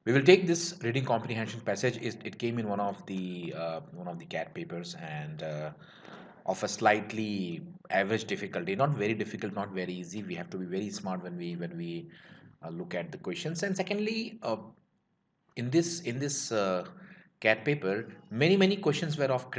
We will take this reading comprehension passage. It came in one of the CAT papers, and of a slightly average difficulty, not very difficult, not very easy. We have to be very smart when we look at the questions. And secondly, in this CAT paper, many questions were of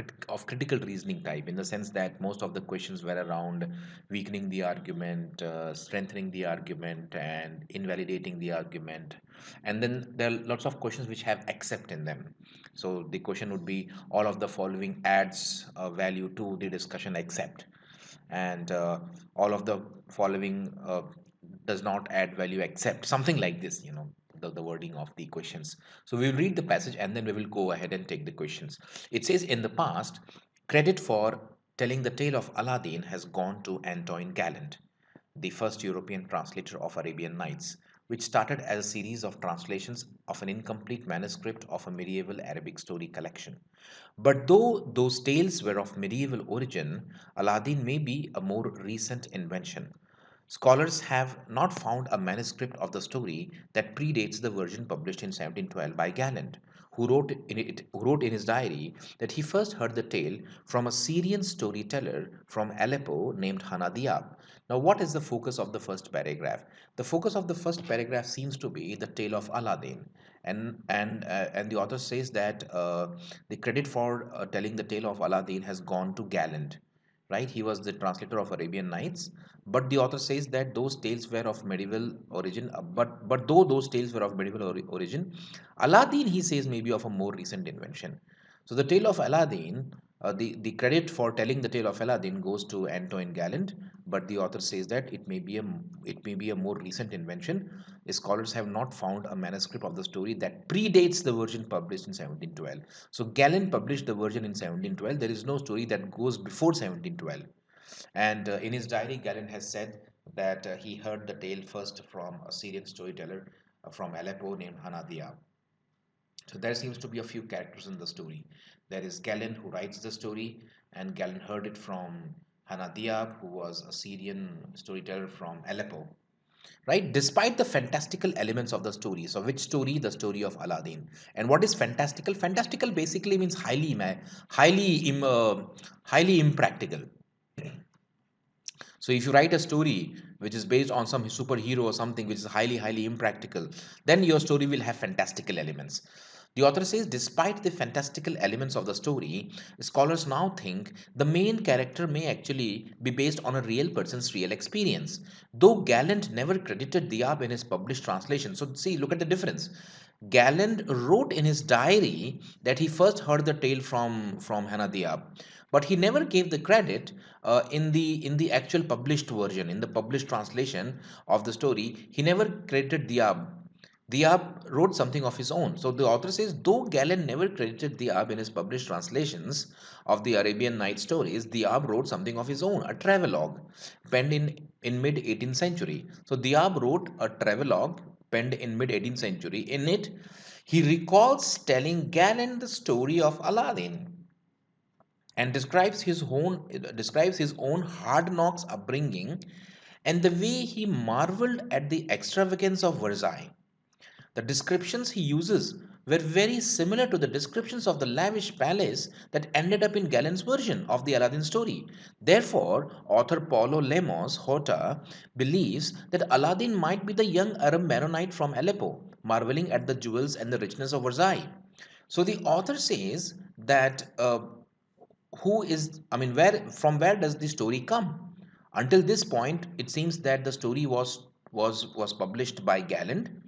critical reasoning type, in the sense that most of the questions were around weakening the argument, strengthening the argument, and invalidating the argument. And then there are lots of questions which have except in them. So the question would be, all of the following adds value to the discussion except, and all of the following does not add value except, something like this, the wording of the questions. So we will read the passage and then we will go ahead and take the questions. It says, in the past, credit for telling the tale of Aladdin has gone to Antoine Galland, the first European translator of Arabian Nights, which started as a series of translations of an incomplete manuscript of a medieval Arabic story collection. But though those tales were of medieval origin, Aladdin may be a more recent invention. Scholars have not found a manuscript of the story that predates the version published in 1712 by Galland, who wrote in his diary that he first heard the tale from a Syrian storyteller from Aleppo named Hanadiab. Now, what is the focus of the first paragraph? The focus of the first paragraph seems to be the tale of Aladdin, and the author says that the credit for telling the tale of Aladdin has gone to Galland, right? He was the translator of Arabian Nights, but the author says that those tales were of medieval origin. But though those tales were of medieval origin, Aladdin, he says, may be of a more recent invention. So the tale of Aladdin, the credit for telling the tale of Aladdin goes to Antoine Galland, but the author says that it may be a more recent invention. Scholars have not found a manuscript of the story that predates the version published in 1712. So Galland published the version in 1712. There is no story that goes before 1712. And in his diary, Galland has said that he heard the tale first from a Syrian storyteller from Aleppo named Hanadia. So there seems to be a few characters in the story. There is Galland, who writes the story, and Galland heard it from Hanadiab, who was a Syrian storyteller from Aleppo. Right? Despite the fantastical elements of the story. So, which story? The story of Aladdin. And what is fantastical? Fantastical basically means highly impractical. So if you write a story which is based on some superhero or something which is highly impractical, then your story will have fantastical elements. The author says, despite the fantastical elements of the story, scholars now think the main character may actually be based on a real person's real experience. Though Galland never credited Diab in his published translation. So see, look at the difference. Galland wrote in his diary that he first heard the tale from Hannah Diab, but he never gave the credit in the actual published version, in the published translation of the story. He never credited Diab. Diab wrote something of his own. So the author says, though Gallen never credited Diab in his published translations of the Arabian Night stories, Diab wrote something of his own, a travelogue penned in mid 18th century. So Diab wrote a travelogue penned in mid 18th century. In it, he recalls telling Gallen the story of Aladdin and describes his own hard knocks upbringing and the way he marveled at the extravagance of Versailles. The descriptions he uses were very similar to the descriptions of the lavish palace that ended up in Gallen's version of the Aladdin story. Therefore, author Paulo Lemos Horta believes that Aladdin might be the young Arab Maronite from Aleppo, marveling at the jewels and the richness of Versailles. So the author says that where does the story come? Until this point, it seems that the story was published by Galland,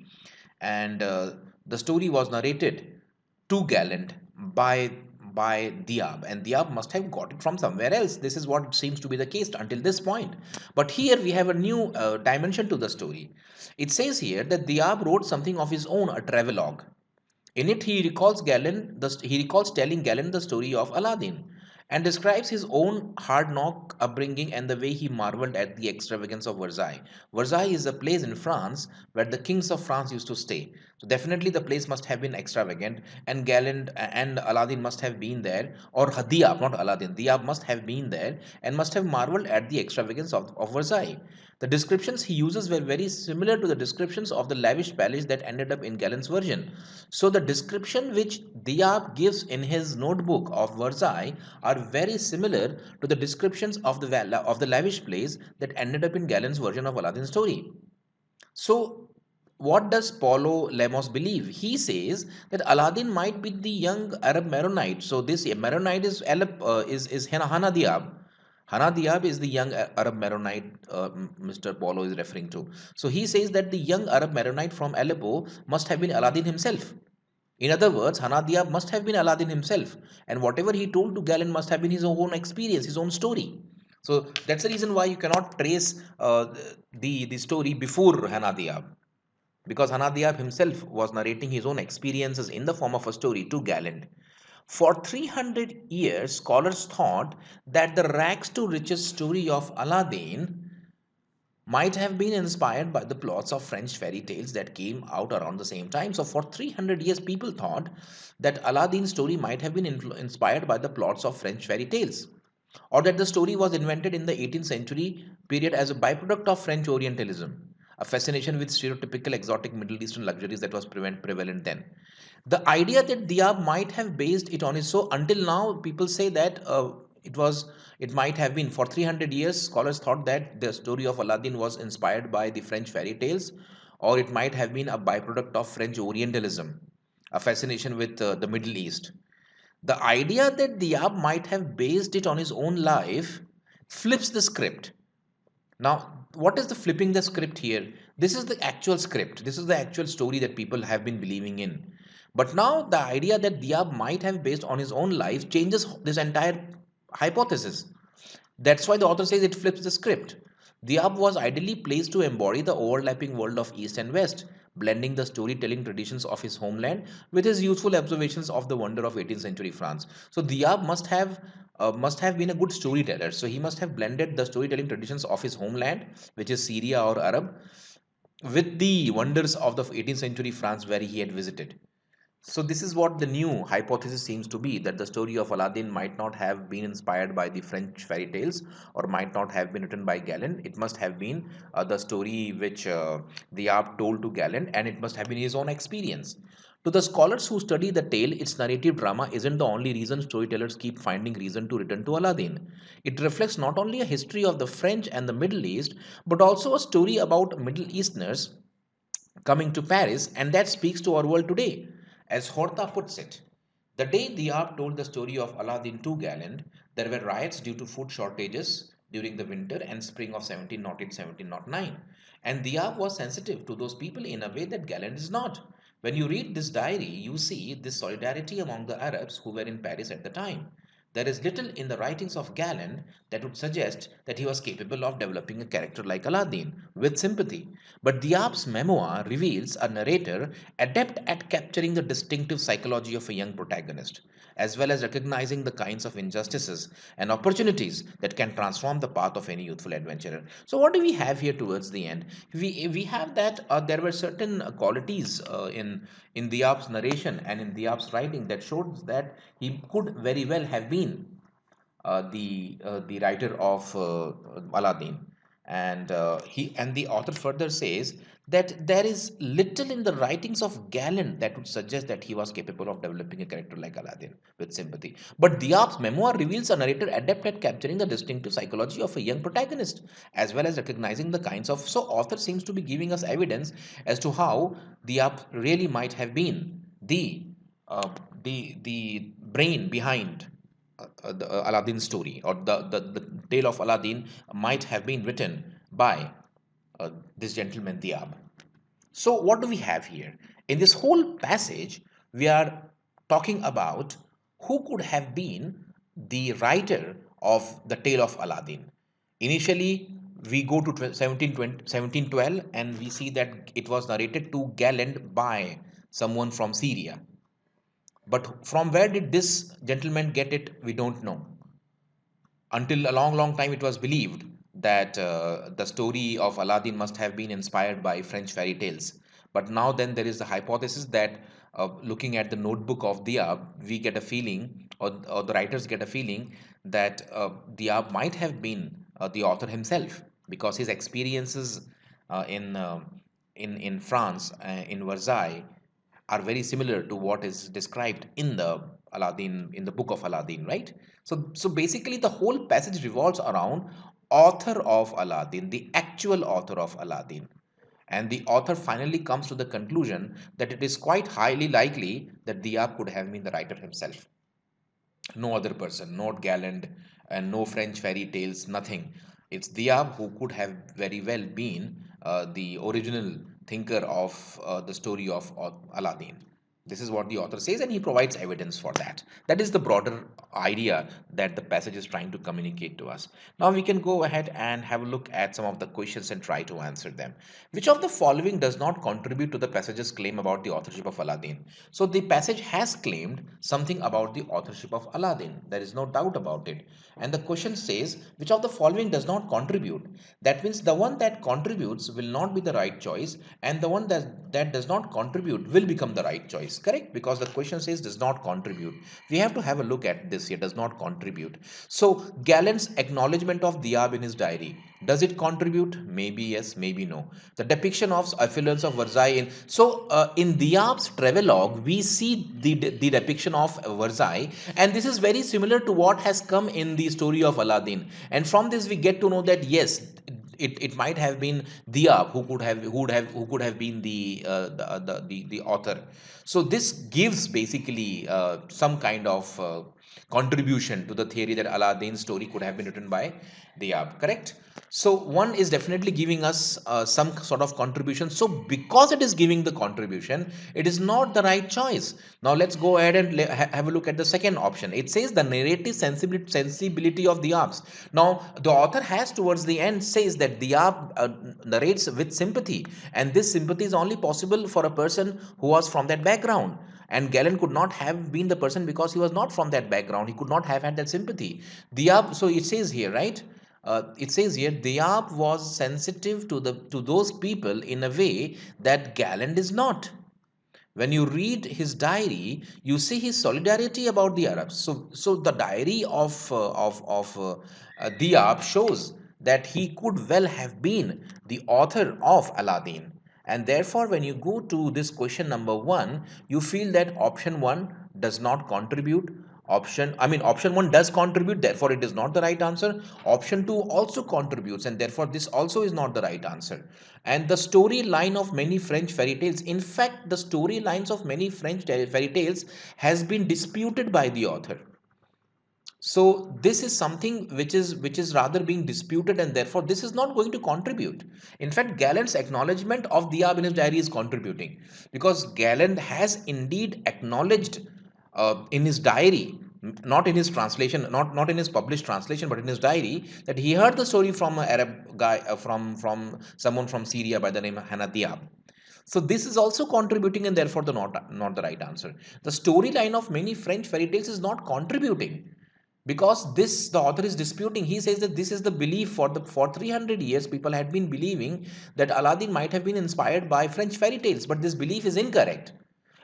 and the story was narrated to Galland by Diab, and Diab must have got it from somewhere else. This is what seems to be the case until this point. But here we have a new dimension to the story. It says here that Diab wrote something of his own, a travelogue. In it, he recalls telling Galland the story of Aladdin and describes his own hard knock upbringing and the way he marveled at the extravagance of Versailles. Versailles is a place in France where the kings of France used to stay. So definitely the place must have been extravagant, and Galland and Aladdin must have been there, or Diab, not Aladdin, Diab must have been there and must have marveled at the extravagance of Versailles. The descriptions he uses were very similar to the descriptions of the lavish palace that ended up in Galland's version. So the description which Diab gives in his notebook of Versailles are very similar to the descriptions of the lavish place that ended up in Galland's version of Aladdin's story. So, what does Paulo Lemos believe? He says that Aladdin might be the young Arab Maronite. So, this Maronite is Hana Diab. Hana Diab is the young Arab Maronite Mr. Paulo is referring to. So, he says that the young Arab Maronite from Aleppo must have been Aladdin himself. In other words, Hana Diab must have been Aladdin himself, and whatever he told to Galen must have been his own experience, his own story. So that's the reason why you cannot trace the story before Hana Diab, because Hana Diab himself was narrating his own experiences in the form of a story to Galland. For 300 years, scholars thought that the rags to riches story of Aladdin might have been inspired by the plots of French fairy tales that came out around the same time. So, for 300 years, people thought that Aladdin's story might have been inspired by the plots of French fairy tales, or that the story was invented in the 18th century period as a byproduct of French Orientalism, a fascination with stereotypical exotic Middle Eastern luxuries that was prevalent then. The idea that Diab might have based it on his, so until now people say that it was it might have been for 300 years scholars thought that the story of Aladdin was inspired by the French fairy tales, or it might have been a byproduct of French Orientalism, a fascination with the Middle East. The idea that Diab might have based it on his own life flips the script. Now, what is the flipping the script here? This is the actual script. This is the actual story that people have been believing in. But now the idea that Diab might have based on his own life changes this entire hypothesis. That's why the author says it flips the script. Diab was ideally placed to embody the overlapping world of East and West, blending the storytelling traditions of his homeland with his youthful observations of the wonder of 18th century France. So Diab must have been a good storyteller. So he must have blended the storytelling traditions of his homeland, which is Syria or Arab, with the wonders of the 18th century France where he had visited. So this is what the new hypothesis seems to be, that the story of Aladdin might not have been inspired by the French fairy tales, or might not have been written by Galland. It must have been the story which Diab told to Galland, and it must have been his own experience. To the scholars who study the tale, its narrative drama isn't the only reason storytellers keep finding reason to return to Aladdin. It reflects not only a history of the French and the Middle East, but also a story about Middle Easterners coming to Paris, and that speaks to our world today. As Horta puts it, the day Diab told the story of Aladdin to Galland, there were riots due to food shortages during the winter and spring of 1708 1709. And Diab was sensitive to those people in a way that Galland is not. When you read this diary, you see this solidarity among the Arabs who were in Paris at the time. There is little in the writings of Galland that would suggest that he was capable of developing a character like Aladdin with sympathy. But Diab's memoir reveals a narrator adept at capturing the distinctive psychology of a young protagonist, as well as recognizing the kinds of injustices and opportunities that can transform the path of any youthful adventurer. So, what do we have here towards the end? We have that there were certain qualities in Diab's narration and in Diab's writing that showed that he could very well have been the writer of Aladdin, and the author further says that there is little in the writings of Galland that would suggest that he was capable of developing a character like Aladdin with sympathy. But Diab's memoir reveals a narrator adept at capturing the distinctive psychology of a young protagonist, as well as recognizing the kinds of. So, author seems to be giving us evidence as to how Diab really might have been uh, the brain behind the Aladdin story, or the tale of Aladdin might have been written by this gentleman Diab. So, what do we have here? In this whole passage, we are talking about who could have been the writer of the tale of Aladdin. Initially, we go to 1712 and we see that it was narrated to Galland by someone from Syria. But from where did this gentleman get it? We don't know. Until a long, long time, it was believed that the story of Aladdin must have been inspired by French fairy tales. But now then there is the hypothesis that looking at the notebook of Diab, we get a feeling, or the writers get a feeling that Diab might have been the author himself, because his experiences uh, in, uh, in France, in Versailles, are very similar to what is described in the Aladdin, in the book of Aladdin, right? So basically the whole passage revolves around author of Aladdin, the actual author of Aladdin. And the author finally comes to the conclusion that it is quite highly likely that Diab could have been the writer himself. No other person, not Galland, and no French fairy tales, nothing. It's Diab who could have very well been the original thinker of the story of Aladdin. This is what the author says, and he provides evidence for that. That is the broader idea that the passage is trying to communicate to us. Now we can go ahead and have a look at some of the questions and try to answer them. Which of the following does not contribute to the passage's claim about the authorship of Aladdin? So the passage has claimed something about the authorship of Aladdin. There is no doubt about it. And the question says, which of the following does not contribute? That means the one that contributes will not be the right choice, and the one that does not contribute will become the right choice. Correct? Because the question says does not contribute. We have to have a look at this here, does not contribute. So Gallen's acknowledgement of Diab in his diary, does it contribute? Maybe yes, maybe no. The depiction of affluence of Versailles in Diab's travelogue, we see the depiction of Versailles, and this is very similar to what has come in the story of Aladdin. And from this, we get to know that yes, it might have been Diab who could have been the author. So this gives basically some kind of contribution to the theory that Aladdin's story could have been written by Diab. Correct? So one is definitely giving us some sort of contribution. So because it is giving the contribution, it is not the right choice. Now let's go ahead and have a look at the second option. It says the narrative sensibility of Diab's. Now the author has towards the end says that Diab narrates with sympathy, and this sympathy is only possible for a person who was from that background. And Galen could not have been the person because he was not from that background. He could not have had that sympathy. Diab, so it says here, right? It says here Diab was sensitive to those people in a way that Galland is not. When you read his diary, you see his solidarity about the Arabs. So the diary of Diab shows that he could well have been the author of Aladdin. And therefore, when you go to this question number one, you feel that option one does not contribute. Option one does contribute, therefore it is not the right answer. Option two also contributes, and therefore this also is not the right answer. And the storyline of many French fairy tales, in fact, the storylines of many French fairy tales has been disputed by the author. So this is something which is rather being disputed, and therefore this is not going to contribute. In fact, Galland's acknowledgement of Diab in his diary is contributing, because Galland has indeed acknowledged in his diary, not in his translation, not in his published translation, but in his diary, that he heard the story from an Arab guy, from someone from Syria by the name of Hannah Diab. So this is also contributing, and therefore not the right answer. The storyline of many French fairy tales is not contributing, because this the author is disputing. He says that this is the belief for 300 years people had been believing that Aladdin might have been inspired by French fairy tales, but this belief is incorrect,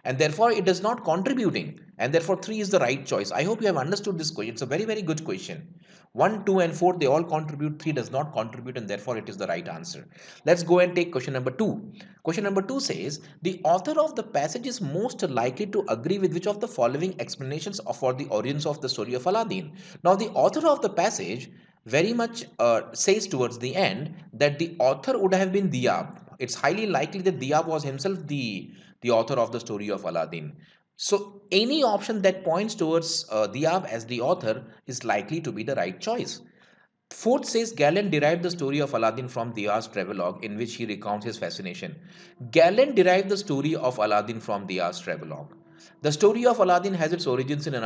and therefore it is not contributing, and therefore 3 is the right choice. I hope you have understood this question. It's a very, very good question. 1, 2 and 4, they all contribute, 3 does not contribute, and therefore it is the right answer. Let's go and take question number 2. Question number 2 says the author of the passage is most likely to agree with which of the following explanations for the origins of the story of Aladdin. Now the author of the passage very much says towards the end that the author would have been Diab. It's highly likely that Diab was himself the author of the story of Aladdin. So any option that points towards Diab as the author is likely to be the right choice. Fourth says Galen derived the story of Aladdin from Diya's travelogue, in which he recounts his fascination. Galen derived the story of Aladdin from Diya's travelogue. The story of Aladdin has its origins in an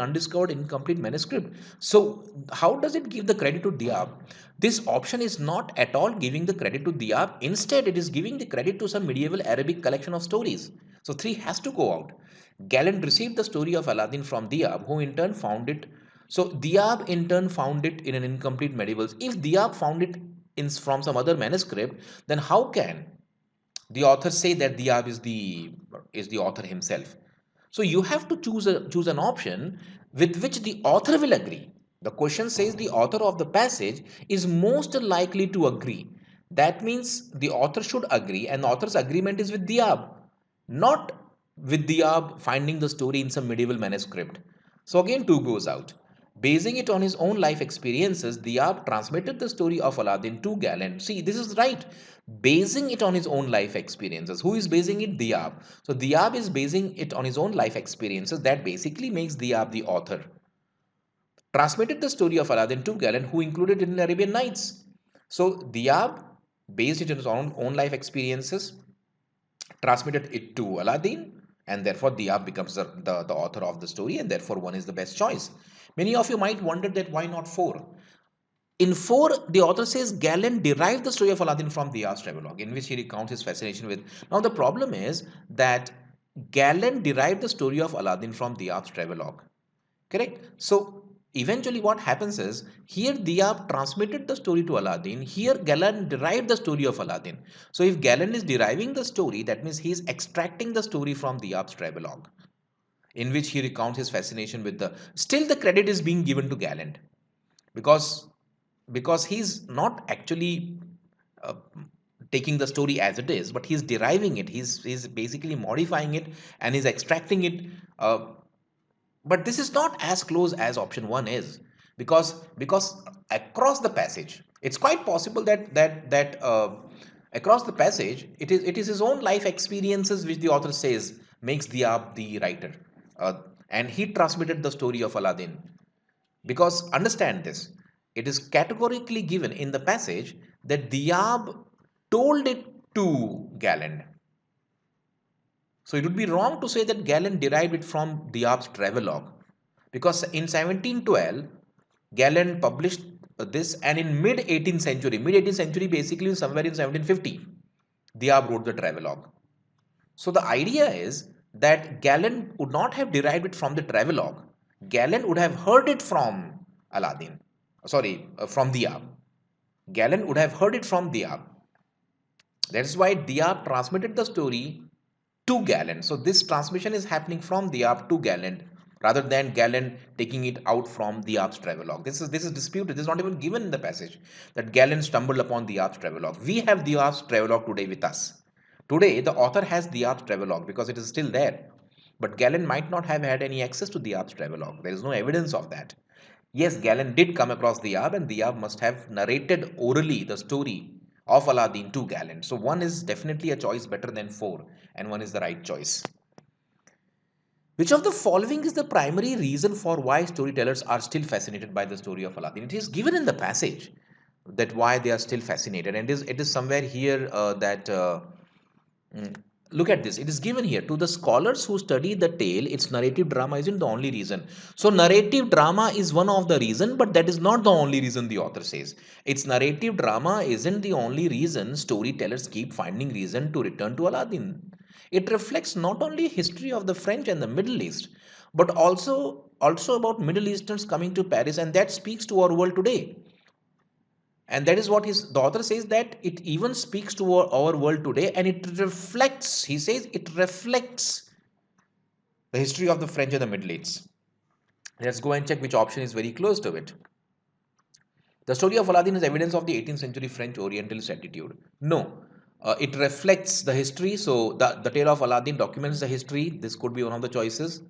undiscovered, incomplete manuscript. So how does it give the credit to Diab? This option is not at all giving the credit to Diab. Instead, it is giving the credit to some medieval Arabic collection of stories. So 3 has to go out. Galen received the story of Aladdin from Diab, who in turn found it. So Diab in turn found it in an incomplete medieval. If Diab found it from some other manuscript, then how can the author say that Diab is the author himself? So you have to choose an option with which the author will agree. The question says the author of the passage is most likely to agree. That means the author should agree, and the author's agreement is with Diab, not with Diab finding the story in some medieval manuscript. So again, two goes out. Basing it on his own life experiences, Diab transmitted the story of Aladdin to Galen. See, this is right. Basing it on his own life experiences. Who is basing it? Diab. So Diab is basing it on his own life experiences. That basically makes Diab the author. Transmitted the story of Aladdin to Galen, who included it in Arabian Nights. So Diab based it on his own life experiences, transmitted it to Aladdin, and therefore Diab becomes the author of the story, and therefore one is the best choice. Many of you might wonder that why not 4? In 4, the author says Galen derived the story of Aladdin from Diab's travelogue, in which he recounts his fascination with. Now, the problem is that Galen derived the story of Aladdin from Diab's travelogue. Correct? So, eventually, what happens is here Diab transmitted the story to Aladdin, here Galen derived the story of Aladdin. So, if Galen is deriving the story, that means he is extracting the story from Diab's travelogue, in which he recounts his fascination with the. Still, the credit is being given to Galen, because he's not actually uh, taking the story as it is, but he's deriving it, he's basically modifying it, and he's extracting it. But this is not as close as option 1 is, because across the passage it's quite possible that across the passage it is his own life experiences which the author says makes Diab the writer, uh, and he transmitted the story of Aladdin. Because understand this, it is categorically given in the passage that Diab told it to Galen. So it would be wrong to say that Galen derived it from Diab's travelogue. Because in 1712, Galen published this, and in mid 18th century basically somewhere in 1750, Diab wrote the travelogue. So the idea is that Galen would not have derived it from the travelogue. Galen would have heard it from Aladdin. Sorry, from Diab. Galen would have heard it from Diab. That's why Diab transmitted the story to Galen. So this transmission is happening from Diab to Galen rather than Galen taking it out from Diab's travelogue. This is disputed. This is not even given in the passage that Galen stumbled upon Diab's travelogue. We have Diab's travelogue today with us. Today, the author has Diab's travelogue because it is still there. But Galen might not have had any access to Diab's travelogue. There is no evidence of that. Yes, Galen did come across Diab, and Diab must have narrated orally the story of Aladdin to Galen. So one is definitely a choice better than 4, and one is the right choice. Which of the following is the primary reason for why storytellers are still fascinated by the story of Aladdin? It is given in the passage that why they are still fascinated, and it is somewhere here that look at this. It is given here to the scholars who study the tale. Its narrative drama isn't the only reason. So narrative drama is one of the reason, but that is not the only reason, the author says. Its narrative drama isn't the only reason storytellers keep finding reason to return to Aladdin. It reflects not only history of the French and the Middle East, but also about Middle Easterns coming to Paris, and that speaks to our world today. And that is what the author says, that it even speaks to our world today, and it reflects, he says, it reflects the history of the French and the Middle East. Let's go and check which option is very close to it. The story of Aladdin is evidence of the 18th century French Orientalist attitude. No, it reflects the history. So the tale of Aladdin documents the history. This could be one of the choices.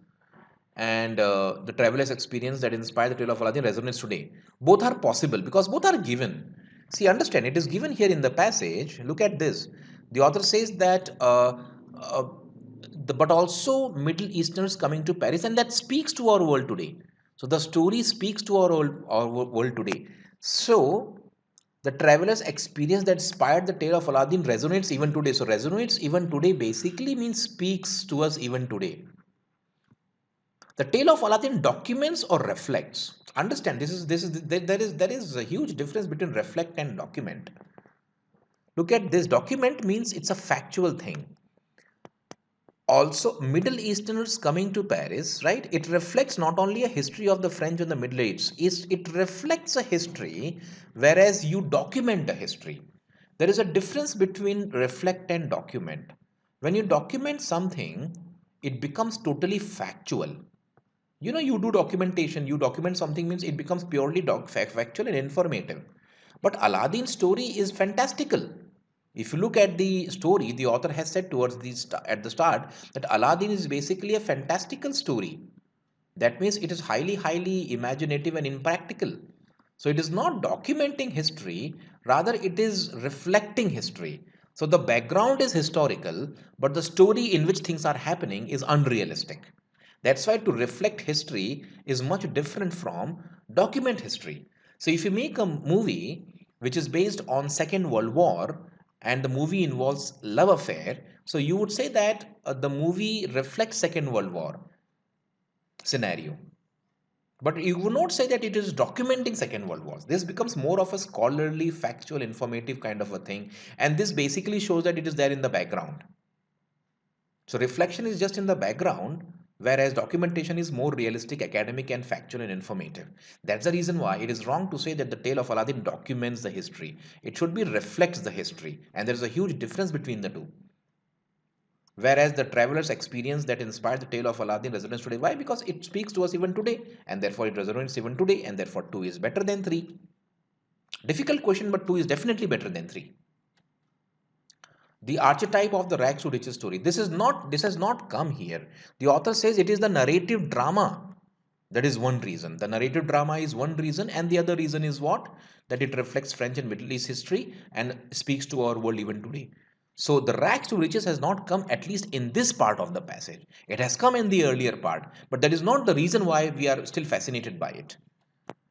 And the traveler's experience that inspired the tale of Aladdin resonates today. Both are possible because both are given. See, understand, it is given here in the passage. Look at this. The author says that, but also Middle Easterners coming to Paris, and that speaks to our world today. So the story speaks to our world today. So the traveler's experience that inspired the tale of Aladdin resonates even today. So resonates even today basically means speaks to us even today. The tale of Aladdin documents or reflects. Understand, there is a huge difference between reflect and document. Look at this. Document means it's a factual thing. Also, Middle Easterners coming to Paris, right? It reflects not only a history of the French and the Middle Ages, it reflects a history, whereas you document a history. There is a difference between reflect and document. When you document something, it becomes totally factual. You do documentation, you document something means it becomes purely factual and informative. But Aladdin's story is fantastical. If you look at the story, the author has said towards at the start that Aladdin is basically a fantastical story. That means it is highly imaginative and impractical. So it is not documenting history, rather it is reflecting history. So the background is historical, but the story in which things are happening is unrealistic. That's why to reflect history is much different from document history. So if you make a movie which is based on Second World War and the movie involves love affair, so you would say that the movie reflects Second World War scenario. But you would not say that it is documenting Second World War. This becomes more of a scholarly, factual, informative kind of a thing. And this basically shows that it is there in the background. So reflection is just in the background, whereas documentation is more realistic, academic, and factual and informative. That's the reason why it is wrong to say that the tale of Aladdin documents the history. It should be reflects the history, and there is a huge difference between the two. Whereas the traveler's experience that inspired the tale of Aladdin resonates today. Why? Because it speaks to us even today, and therefore it resonates even today, and therefore 2 is better than 3. Difficult question, but 2 is definitely better than 3. The archetype of the rags to riches story. This has not come here. The author says it is the narrative drama. That is one reason. The narrative drama is one reason, and the other reason is what? That it reflects French and Middle East history and speaks to our world even today. So the rags to riches has not come at least in this part of the passage. It has come in the earlier part, but that is not the reason why we are still fascinated by it.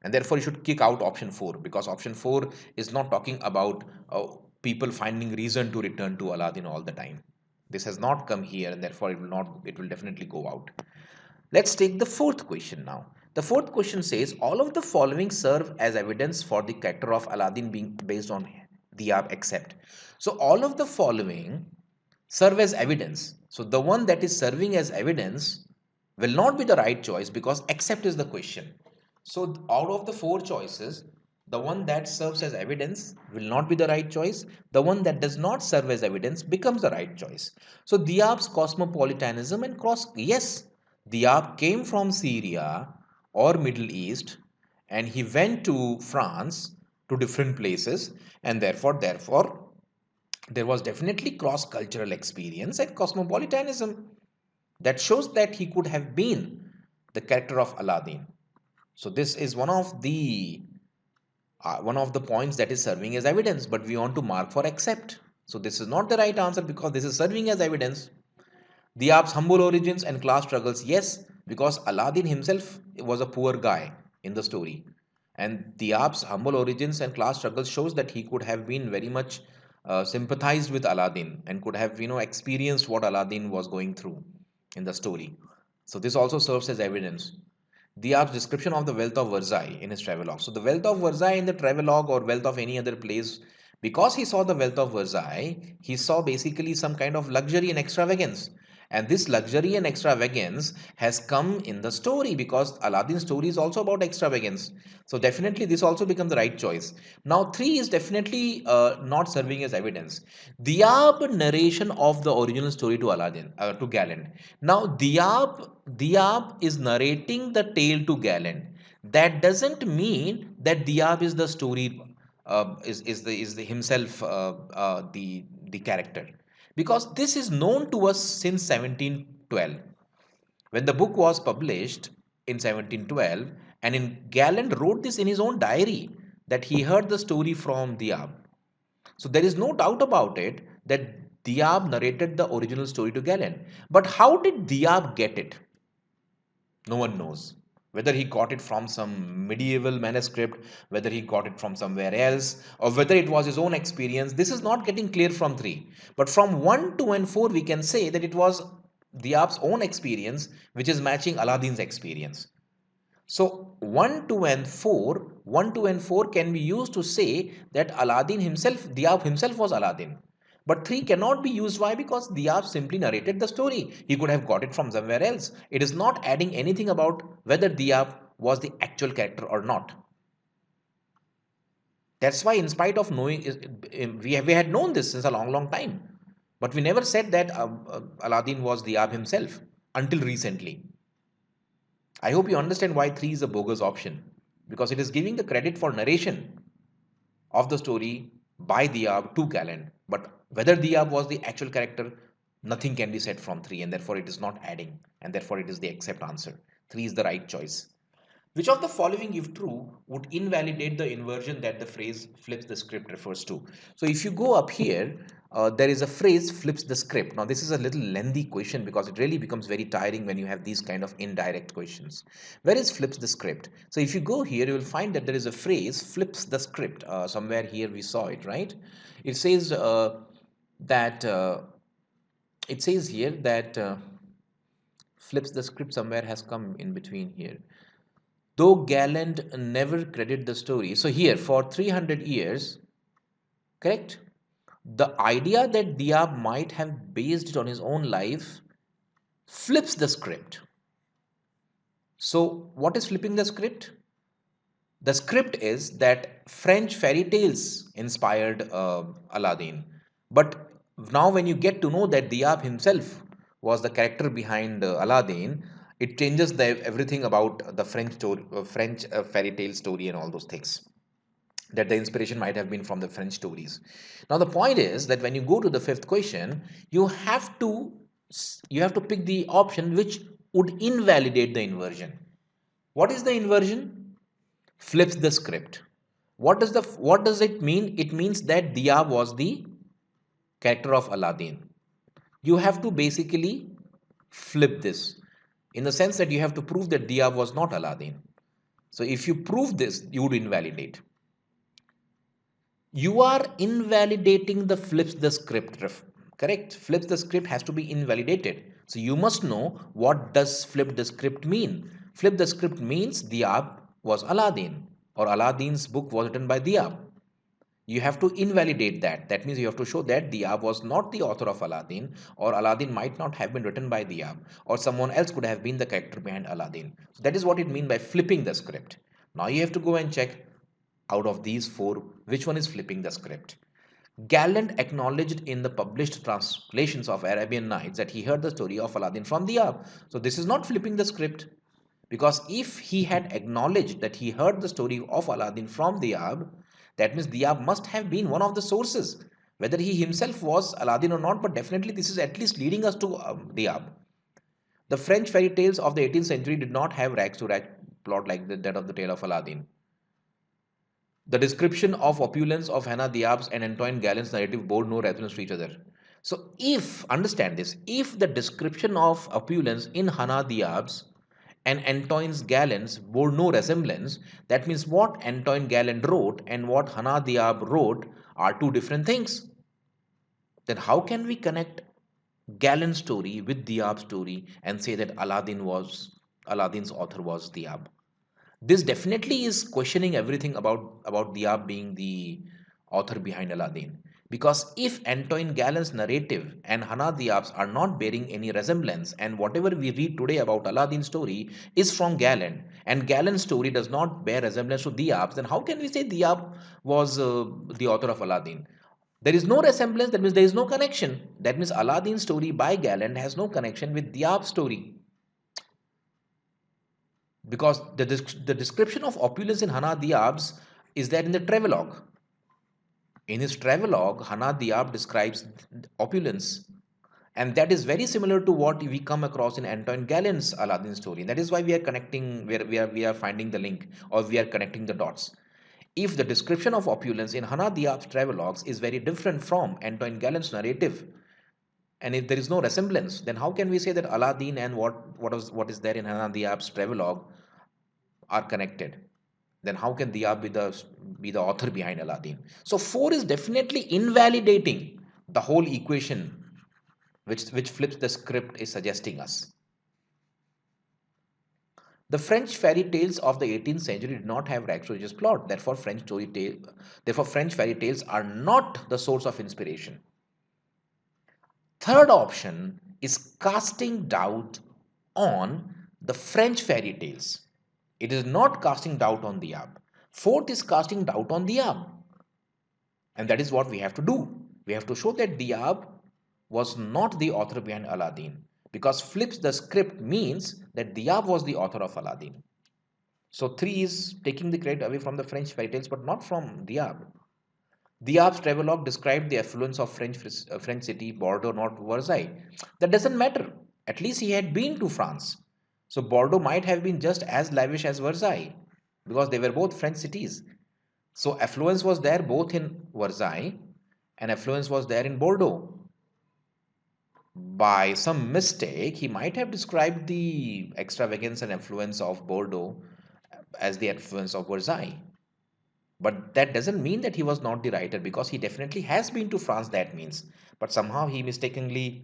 And therefore you should kick out option 4, because option 4 is not talking about people finding reason to return to Aladdin all the time. This has not come here, and therefore it will definitely go out. Let's take the fourth question now. The fourth question says all of the following serve as evidence for the character of Aladdin being based on Diab except. So all of the following serve as evidence. So the one that is serving as evidence will not be the right choice, because except is the question. So out of the 4 choices, the one that serves as evidence will not be the right choice. The one that does not serve as evidence becomes the right choice. So Diab's cosmopolitanism and cross, yes, Diab came from Syria or Middle East, and he went to France, to different places, and therefore there was definitely cross cultural experience and cosmopolitanism that shows that he could have been the character of Aladdin. So this is one of the points that is serving as evidence, but we want to mark for accept. So this is not the right answer, because this is serving as evidence. Diab's humble origins and class struggles, yes, because Aladdin himself was a poor guy in the story. And Diab's humble origins and class struggles shows that he could have been very much sympathized with Aladdin and could have experienced what Aladdin was going through in the story. So this also serves as evidence. Diab's description of the wealth of Versailles in his travelogue. So the wealth of Versailles in the travelogue, or wealth of any other place, because he saw the wealth of Versailles, he saw basically some kind of luxury and extravagance. And this luxury and extravagance has come in the story, because Aladdin's story is also about extravagance. So definitely this also becomes the right choice. Now 3 is definitely not serving as evidence. Diab narration of the original story to Aladdin, to Galland. Now Diab is narrating the tale to Galland. That doesn't mean that Diab is the story, is the himself the character, because this is known to us since 1712, when the book was published in 1712, and in Galland wrote this in his own diary that he heard the story from Diab. So there is no doubt about it that Diab narrated the original story to Galland. But how did Diab get it? No one knows. Whether he got it from some medieval manuscript, whether he got it from somewhere else, or whether it was his own experience, this is not getting clear from 3. But from 1, 2, and 4, we can say that it was Diab's own experience which is matching Aladdin's experience. So 1, 2, and 4, 1, 2, and 4 can be used to say that Aladdin himself, Diab himself was Aladdin. But 3 cannot be used. Why? Because Diab simply narrated the story. He could have got it from somewhere else. It is not adding anything about whether Diab was the actual character or not. That's why, in spite of knowing, we had known this since a long, long time. But we never said that Aladdin was Diab himself until recently. I hope you understand why 3 is a bogus option. Because it is giving the credit for narration of the story by Diab to Galland. But whether Diab was the actual character, nothing can be said from 3, and therefore it is not adding, and therefore it is the accept answer. 3 is the right choice. Which of the following, if true, would invalidate the inversion that the phrase flips the script refers to? So if you go up here, there is a phrase flips the script. Now this is a little lengthy question because it really becomes very tiring when you have these kind of indirect questions. Where is flips the script? So if you go here, you will find that there is a phrase flips the script. Somewhere here we saw it, right? It says that it says here that flips the script somewhere has come in between here. Though Galland never credited the story. So here, for 300 years, correct? The idea that Diab might have based it on his own life flips the script. So what is flipping the script? The script is that French fairy tales inspired Aladdin. But now when you get to know that Diab himself was the character behind Aladdin, it changes everything about the French fairy tale story and all those things. That the inspiration might have been from the French stories. Now the point is that when you go to the fifth question, you have to pick the option which would invalidate the inversion. What is the inversion? Flips the script. What does it mean? It means that Diya was the character of Aladdin. You have to basically flip this in the sense that you have to prove that Diya was not Aladdin. So if you prove this, you would invalidate. You are invalidating the flips the script, correct? Flips the script has to be invalidated. So you must know, what does flip the script mean? Flip the script means Diab was Aladdin, or Aladdin's book was written by Diab. You have to invalidate that. That means you have to show that Diab was not the author of Aladdin, or Aladdin might not have been written by Diab, or someone else could have been the character behind Aladdin. So that is what it means by flipping the script. Now you have to go and check, out of these four, which one is flipping the script? Galland acknowledged in the published translations of Arabian Nights that he heard the story of Aladdin from Diab. So this is not flipping the script, because if he had acknowledged that he heard the story of Aladdin from Diab, that means Diab must have been one of the sources, whether he himself was Aladdin or not, but definitely this is at least leading us to Diab. The French fairy tales of the 18th century did not have rags to rags plot like that of the tale of Aladdin. The description of opulence of Hannah Diab's and Antoine Galland's narrative bore no resemblance to each other. So, if, understand this, if the description of opulence in Hannah Diab's and Antoine Galland's bore no resemblance, that means what Antoine Galland wrote and what Hannah Diab wrote are two different things. Then how can we connect Galland's story with Diab's story and say that Aladdin's author was Diab? This definitely is questioning everything about Diab being the author behind Aladdin. Because if Antoine Galland's narrative and Hannah Diab's are not bearing any resemblance, and whatever we read today about Aladdin's story is from Galland, and Galland's story does not bear resemblance to Diab's, then how can we say Diab was the author of Aladdin? There is no resemblance, that means there is no connection. That means Aladdin's story by Galland has no connection with Diab's story. Because the description of opulence in Hannah Diab's is there in the travelogue. In his travelogue, Hannah Diab describes opulence, and that is very similar to what we come across in Antoine Galland's Aladdin story. That is why we are connecting, we are finding the link, or we are connecting the dots. If the description of opulence in Hannah Diab's travelogues is very different from Antoine Galland's narrative, and if there is no resemblance, then how can we say that Aladdin and what is there in Hannah Diab's travelogue are connected? Then how can Diab be the author behind Aladdin? So 4 is definitely invalidating the whole equation which flips the script is suggesting us. The French fairy tales of the 18th century did not have rags to riches plot. Therefore, French fairy tales are not the source of inspiration. Third option is casting doubt on the French fairy tales. It is not casting doubt on the Ab. Fourth is casting doubt on the Ab. And that is what we have to do. We have to show that Diab was not the author behind Aladdin. Because flips the script means that Diab was the author of Aladdin. So 3 is taking the credit away from the French fairy tales, but not from Diab. Diab's travelogue described the affluence of French city, Bordeaux, not Versailles. That doesn't matter. At least he had been to France. So Bordeaux might have been just as lavish as Versailles because they were both French cities. So affluence was there both in Versailles and affluence was there in Bordeaux. By some mistake, he might have described the extravagance and affluence of Bordeaux as the affluence of Versailles. But that doesn't mean that he was not the writer because he definitely has been to France, that means. But somehow he mistakenly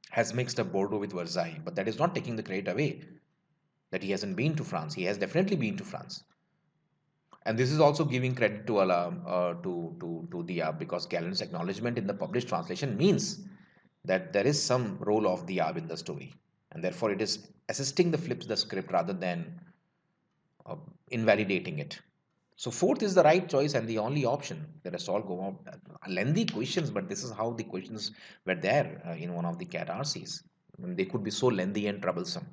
has mixed up Bordeaux with Versailles. But that is not taking the credit away that he hasn't been to France. He has definitely been to France. And this is also giving credit to to Diab because Gallen's acknowledgement in the published translation means that there is some role of Diab in the story, and therefore it is assisting the flips the script rather than uh, invalidating it. So fourth is the right choice and the only option. The rest all go out lengthy questions, but this is how the questions were there in one of the CAT RCs. They could be so lengthy and troublesome.